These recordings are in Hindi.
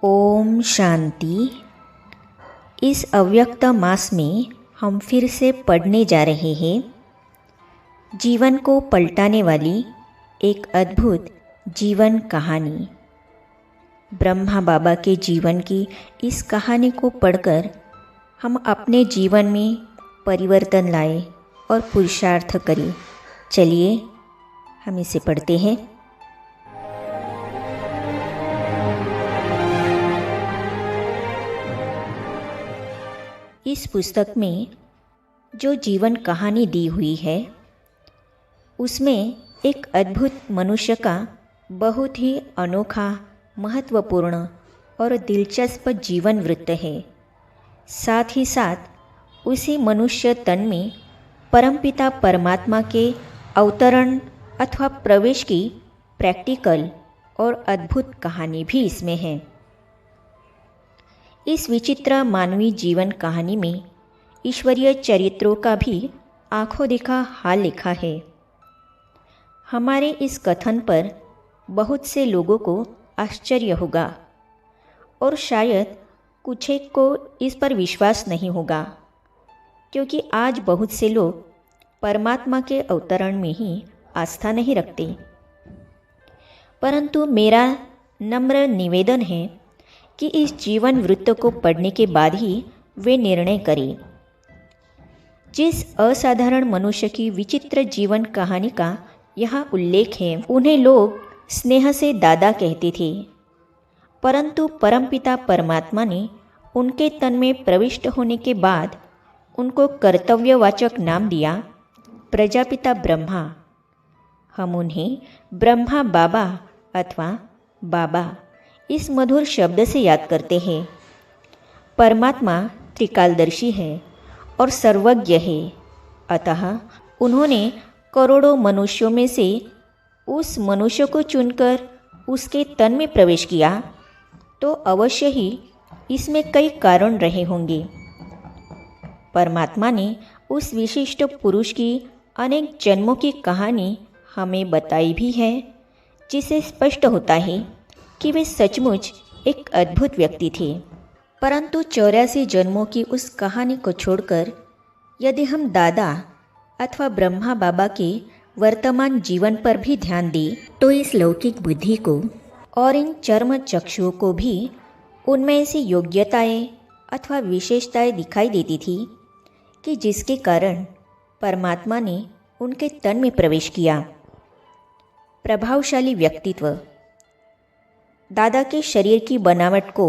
ओम शांति। इस अव्यक्त मास में हम फिर से पढ़ने जा रहे हैं जीवन को पलटाने वाली एक अद्भुत जीवन कहानी। ब्रह्मा बाबा के जीवन की इस कहानी को पढ़कर हम अपने जीवन में परिवर्तन लाए और पुरुषार्थ करें। चलिए हम इसे पढ़ते हैं। इस पुस्तक में जो जीवन कहानी दी हुई है उसमें एक अद्भुत मनुष्य का बहुत ही अनोखा, महत्वपूर्ण और दिलचस्प जीवन वृत्त है। साथ ही साथ उसी मनुष्य तन में परमपिता परमात्मा के अवतरण अथवा प्रवेश की प्रैक्टिकल और अद्भुत कहानी भी इसमें है। इस विचित्र मानवीय जीवन कहानी में ईश्वरीय चरित्रों का भी आंखों देखा हाल लिखा है। हमारे इस कथन पर बहुत से लोगों को आश्चर्य होगा और शायद कुछ एक को इस पर विश्वास नहीं होगा, क्योंकि आज बहुत से लोग परमात्मा के अवतरण में ही आस्था नहीं रखते। परंतु मेरा नम्र निवेदन है कि इस जीवन वृत्त को पढ़ने के बाद ही वे निर्णय करें। जिस असाधारण मनुष्य की विचित्र जीवन कहानी का यहाँ उल्लेख है, उन्हें लोग स्नेह से दादा कहते थे, परंतु परमपिता परमात्मा ने उनके तन में प्रविष्ट होने के बाद उनको कर्तव्यवाचक नाम दिया प्रजापिता ब्रह्मा। हम उन्हें ब्रह्मा बाबा अथवा बाबा इस मधुर शब्द से याद करते हैं। परमात्मा त्रिकालदर्शी है और सर्वज्ञ है, अतः उन्होंने करोड़ों मनुष्यों में से उस मनुष्य को चुनकर उसके तन में प्रवेश किया, तो अवश्य ही इसमें कई कारण रहे होंगे। परमात्मा ने उस विशिष्ट पुरुष की अनेक जन्मों की कहानी हमें बताई भी है, जिससे स्पष्ट होता है कि वे सचमुच एक अद्भुत व्यक्ति थे। परंतु 84 जन्मों की उस कहानी को छोड़कर यदि हम दादा अथवा ब्रह्मा बाबा के वर्तमान जीवन पर भी ध्यान दें, तो इस लौकिक बुद्धि को और इन चर्म चक्षुओं को भी उनमें ऐसी योग्यताएं अथवा विशेषताएं दिखाई देती थी कि जिसके कारण परमात्मा ने उनके तन में प्रवेश किया। प्रभावशाली व्यक्तित्व। दादा के शरीर की बनावट को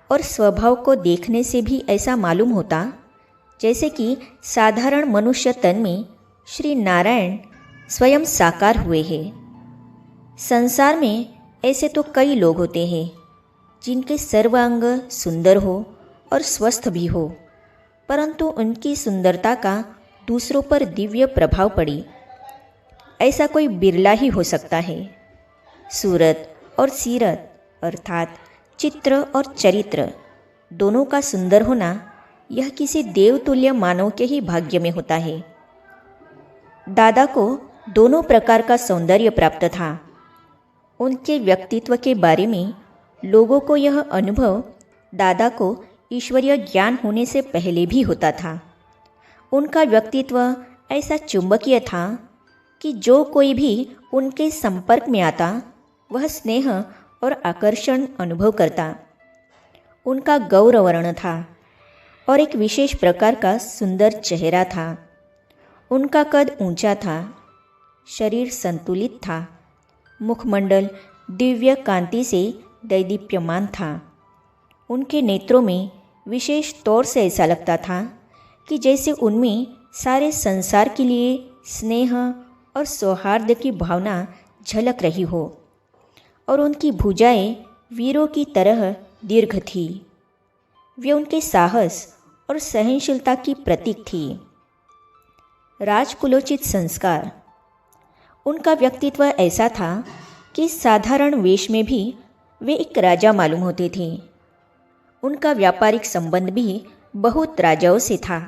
और स्वभाव को देखने से भी ऐसा मालूम होता जैसे कि साधारण मनुष्य तन में श्री नारायण स्वयं साकार हुए हैं। संसार में ऐसे तो कई लोग होते हैं जिनके सर्वांग सुंदर हो और स्वस्थ भी हो, परंतु उनकी सुंदरता का दूसरों पर दिव्य प्रभाव पड़ी, ऐसा कोई बिरला ही हो सकता है। सूरत और सीरत अर्थात चित्र और चरित्र दोनों का सुंदर होना यह किसी देवतुल्य मानव के ही भाग्य में होता है। दादा को दोनों प्रकार का सौंदर्य प्राप्त था। उनके व्यक्तित्व के बारे में लोगों को यह अनुभव दादा को ईश्वरीय ज्ञान होने से पहले भी होता था। उनका व्यक्तित्व ऐसा चुंबकीय था कि जो कोई भी उनके संपर्क में आता वह स्नेह और आकर्षण अनुभव करता। उनका गौरवर्ण था और एक विशेष प्रकार का सुंदर चेहरा था। उनका कद ऊंचा था, शरीर संतुलित था, मुखमंडल दिव्य कांति से दैदीप्यमान था। उनके नेत्रों में विशेष तौर से ऐसा लगता था कि जैसे उनमें सारे संसार के लिए स्नेह और सौहार्द की भावना झलक रही हो, और उनकी भुजाएं वीरों की तरह दीर्घ थी। वे उनके साहस और सहनशीलता की प्रतीक थी। राजकुलोचित संस्कार। उनका व्यक्तित्व ऐसा था कि साधारण वेश में भी वे एक राजा मालूम होते थे। उनका व्यापारिक संबंध भी बहुत राजाओं से था।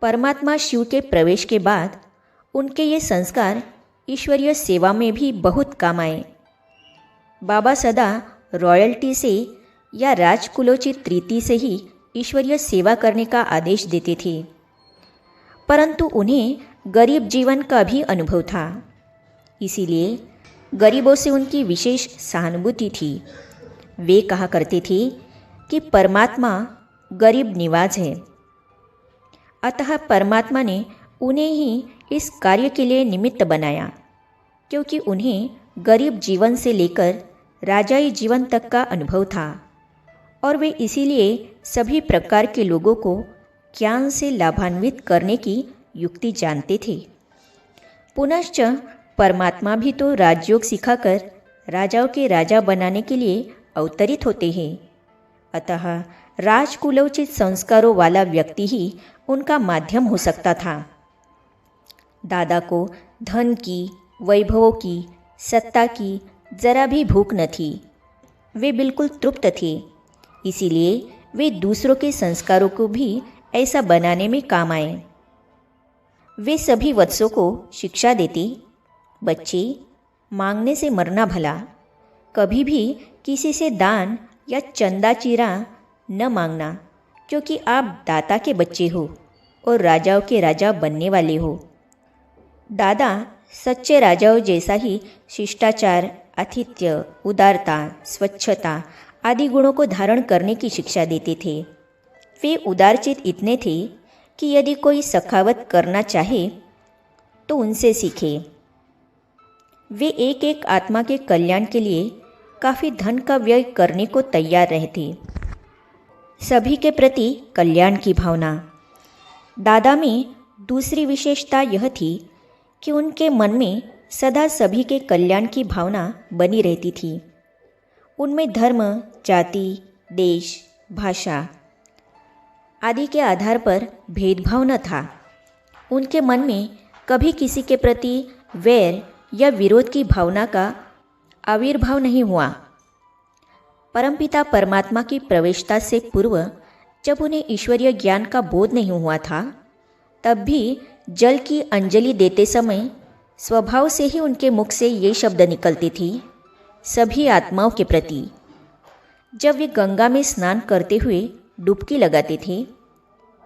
परमात्मा शिव के प्रवेश के बाद उनके ये संस्कार ईश्वरीय सेवा में भी बहुत काम आए। बाबा सदा रॉयल्टी से या राजकुलोचित रीति से ही ईश्वरीय सेवा करने का आदेश देते थे, परंतु उन्हें गरीब जीवन का भी अनुभव था। इसीलिए गरीबों से उनकी विशेष सहानुभूति थी। वे कहा करते थे कि परमात्मा गरीब निवाज है, अतः परमात्मा ने उन्हें ही इस कार्य के लिए निमित्त बनाया, क्योंकि उन्हें गरीब जीवन से लेकर राजाई जीवन तक का अनुभव था और वे इसीलिए सभी प्रकार के लोगों को ज्ञान से लाभान्वित करने की युक्ति जानते थे। पुनश्च परमात्मा भी तो राजयोग सिखाकर राजाओं के राजा बनाने के लिए अवतरित होते हैं, अतः राजकुलोचित संस्कारों वाला व्यक्ति ही उनका माध्यम हो सकता था। दादा को धन की, वैभवों की, सत्ता की जरा भी भूख न थी। वे बिल्कुल तृप्त थे, इसीलिए वे दूसरों के संस्कारों को भी ऐसा बनाने में काम आए। वे सभी वत्सों को शिक्षा देते, बच्चे मांगने से मरना भला, कभी भी किसी से दान या चंदा चीरा न मांगना, क्योंकि आप दाता के बच्चे हो और राजाओं के राजा बनने वाले हो। दादा सच्चे राजाओं जैसा ही शिष्टाचार, आतिथ्य, उदारता, स्वच्छता आदि गुणों को धारण करने की शिक्षा देते थे। वे उदारचित इतने थे कि यदि कोई सखावत करना चाहे तो उनसे सीखे। वे एक एक आत्मा के कल्याण के लिए काफ़ी धन का व्यय करने को तैयार रहते। सभी के प्रति कल्याण की भावना। दादा में दूसरी विशेषता यह थी कि उनके मन में सदा सभी के कल्याण की भावना बनी रहती थी। उनमें धर्म, जाति, देश, भाषा आदि के आधार पर भेदभाव न था। उनके मन में कभी किसी के प्रति वैर या विरोध की भावना का आविर्भाव नहीं हुआ। परमपिता परमात्मा की प्रवेशता से पूर्व जब उन्हें ईश्वरीय ज्ञान का बोध नहीं हुआ था, तब भी जल की अंजलि देते समय स्वभाव से ही उनके मुख से ये शब्द निकलते थे, सभी आत्माओं के प्रति। जब वे गंगा में स्नान करते हुए डुबकी लगाते थे,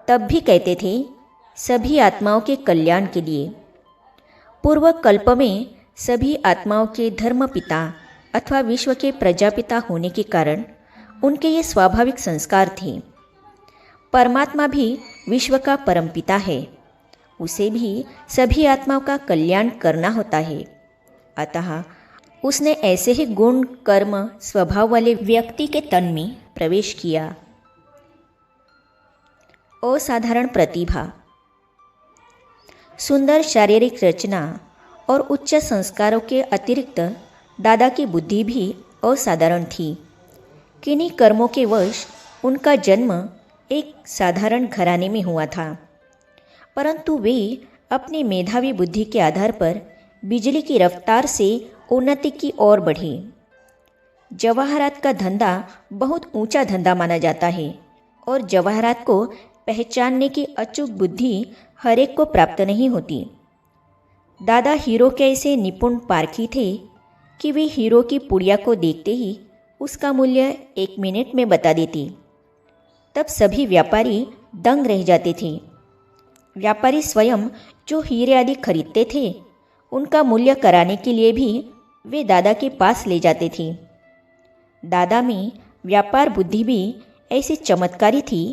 तब भी कहते थे, सभी आत्माओं के कल्याण के लिए। पूर्व कल्प में सभी आत्माओं के धर्मपिता अथवा विश्व के प्रजापिता होने के कारण उनके ये स्वाभाविक संस्कार थे। परमात्मा भी विश्व का परमपिता है, उसे भी सभी आत्माओं का कल्याण करना होता है। अतः उसने ऐसे ही गुण, कर्म, स्वभाव वाले व्यक्ति के तन में प्रवेश किया। असाधारण प्रतिभा। सुंदर शारीरिक रचना और उच्च संस्कारों के अतिरिक्त दादा की बुद्धि भी असाधारण थी। किन्हीं कर्मों के वश उनका जन्म एक साधारण घराने में हुआ था, परंतु वे अपनी मेधावी बुद्धि के आधार पर बिजली की रफ्तार से उन्नति की ओर बढ़े। जवाहरात का धंधा बहुत ऊंचा धंधा माना जाता है और जवाहरात को पहचानने की अचूक बुद्धि हर एक को प्राप्त नहीं होती। दादा हीरो के ऐसे निपुण पारखी थे कि वे हीरो की पुड़िया को देखते ही उसका मूल्य 1 मिनट में बता देते। तब सभी व्यापारी दंग रह जाते थे। व्यापारी स्वयं जो हीरे आदि खरीदते थे, उनका मूल्य कराने के लिए भी वे दादा के पास ले जाते थे। दादा में व्यापार बुद्धि भी ऐसी चमत्कारी थी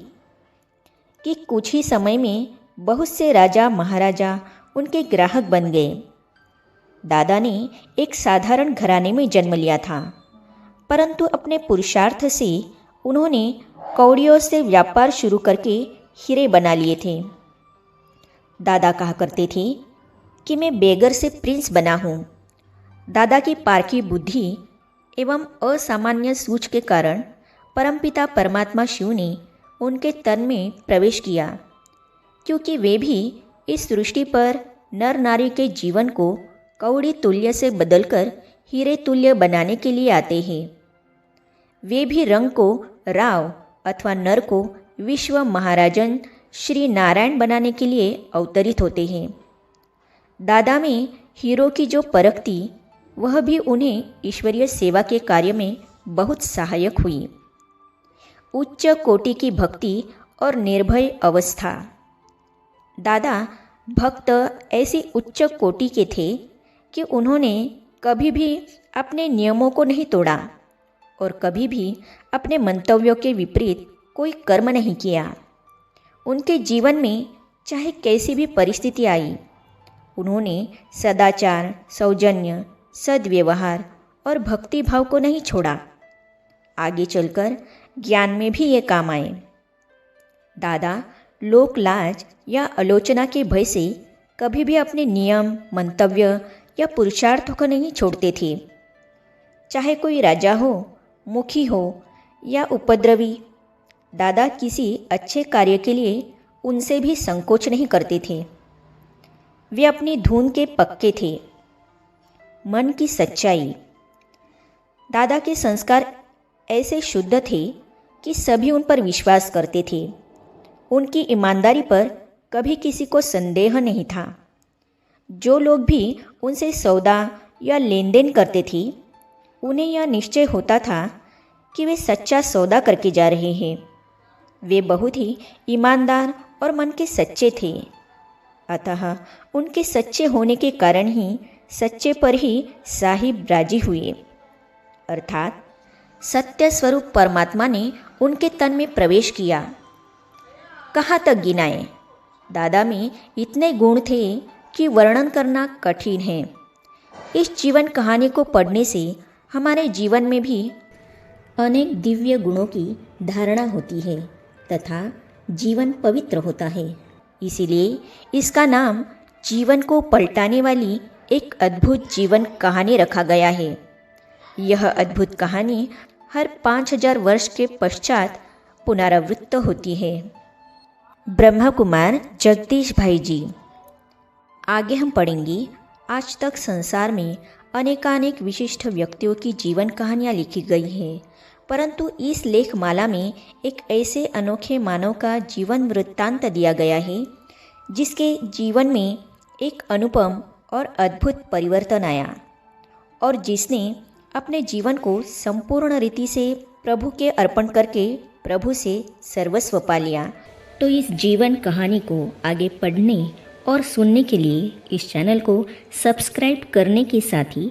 कि कुछ ही समय में बहुत से राजा महाराजा उनके ग्राहक बन गए। दादा ने एक साधारण घराने में जन्म लिया था, परंतु अपने पुरुषार्थ से उन्होंने कौड़ियों से व्यापार शुरू करके हीरे बना लिए थे। दादा कहा करते थे कि मैं बेगर से प्रिंस बना हूँ। दादा की पारखी बुद्धि एवं असामान्य सूझ के कारण परमपिता परमात्मा शिव ने उनके तन में प्रवेश किया, क्योंकि वे भी इस सृष्टि पर नर नारी के जीवन को कौड़ी तुल्य से बदलकर हीरे तुल्य बनाने के लिए आते हैं। वे भी रंग को राव अथवा नर को विश्व महाराजन श्री नारायण बनाने के लिए अवतरित होते हैं। दादा में हीरो की जो परख थी, वह भी उन्हें ईश्वरीय सेवा के कार्य में बहुत सहायक हुई। उच्च कोटि की भक्ति और निर्भय अवस्था। दादा भक्त ऐसी उच्च कोटि के थे कि उन्होंने कभी भी अपने नियमों को नहीं तोड़ा और कभी भी अपने मंतव्यों के विपरीत कोई कर्म नहीं किया। उनके जीवन में चाहे कैसी भी परिस्थिति आई, उन्होंने सदाचार, सौजन्य, सद्व्यवहार और भक्ति भाव को नहीं छोड़ा। आगे चलकर ज्ञान में भी ये काम आए। दादा लोक लाज या आलोचना के भय से कभी भी अपने नियम, मंतव्य या पुरुषार्थों को नहीं छोड़ते थे। चाहे कोई राजा हो, मुखी हो या उपद्रवी, दादा किसी अच्छे कार्य के लिए उनसे भी संकोच नहीं करते थे। वे अपनी धुन के पक्के थे। मन की सच्चाई। दादा के संस्कार ऐसे शुद्ध थे कि सभी उन पर विश्वास करते थे। उनकी ईमानदारी पर कभी किसी को संदेह नहीं था। जो लोग भी उनसे सौदा या लेन देन करते थे, उन्हें यह निश्चय होता था कि वे सच्चा सौदा करके जा रहे हैं। वे बहुत ही ईमानदार और मन के सच्चे थे। अतः उनके सच्चे होने के कारण ही सच्चे पर ही साहिब राजी हुए, अर्थात सत्य स्वरूप परमात्मा ने उनके तन में प्रवेश किया। कहाँ तक गिनाएं? दादा में इतने गुण थे कि वर्णन करना कठिन है। इस जीवन कहानी को पढ़ने से हमारे जीवन में भी अनेक दिव्य गुणों की धारणा होती है तथा जीवन पवित्र होता है। इसीलिए इसका नाम जीवन को पलटाने वाली एक अद्भुत जीवन कहानी रखा गया है। यह अद्भुत कहानी हर 5000 वर्ष के पश्चात पुनरावृत्त होती है। ब्रह्मा कुमार जगदीश भाई जी। आगे हम पढ़ेंगे, आज तक संसार में अनेकानेक विशिष्ट व्यक्तियों की जीवन कहानियाँ लिखी गई हैं, परंतु इस लेख माला में एक ऐसे अनोखे मानव का जीवन वृत्तांत दिया गया है जिसके जीवन में एक अनुपम और अद्भुत परिवर्तन आया और जिसने अपने जीवन को संपूर्ण रीति से प्रभु के अर्पण करके प्रभु से सर्वस्व पा लिया। तो इस जीवन कहानी को आगे पढ़ने और सुनने के लिए इस चैनल को सब्सक्राइब करने के साथ ही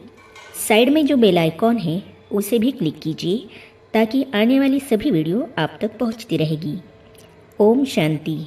साइड में जो बेल आइकॉन है उसे भी क्लिक कीजिए ताकि आने वाली सभी वीडियो आप तक पहुंचती रहेगी। ओम शांति।